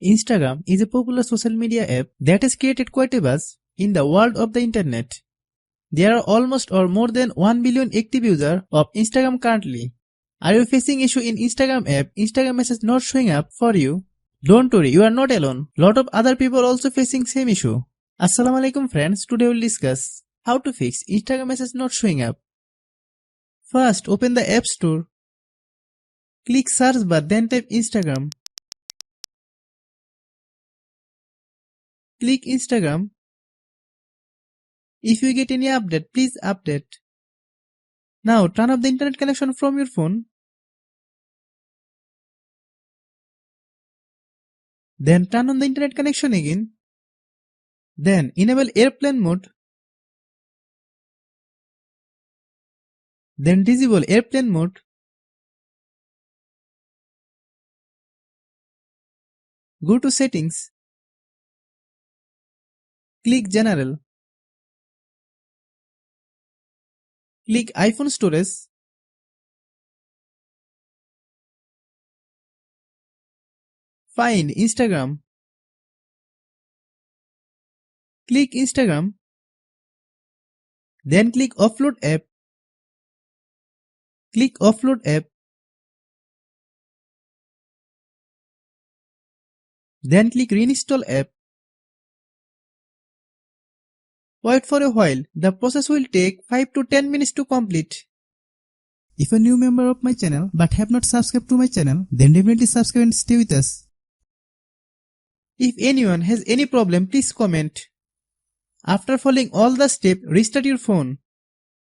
Instagram is a popular social media app that has created quite a buzz in the world of the internet. There are almost or more than 1 billion active users of Instagram currently. Are you facing issue in Instagram app? Instagram message not showing up for you? Don't worry, you are not alone. Lot of other people also facing same issue. Assalamualaikum friends, today we'll discuss how to fix Instagram message not showing up. First, open the App Store. Click search bar, then type Instagram. Click Instagram. If you get any update, please update. Now turn off the internet connection from your phone. Then turn on the internet connection again. Then enable airplane mode. Then disable airplane mode. Go to settings. Click general. Click iPhone storage. Find Instagram. Click Instagram. Then click offload app. Click offload app. Then click reinstall app. Wait for a while. The process will take 5 to 10 minutes to complete. If a new member of my channel but have not subscribed to my channel, then definitely subscribe and stay with us. If anyone has any problem, please comment. After following all the steps, restart your phone.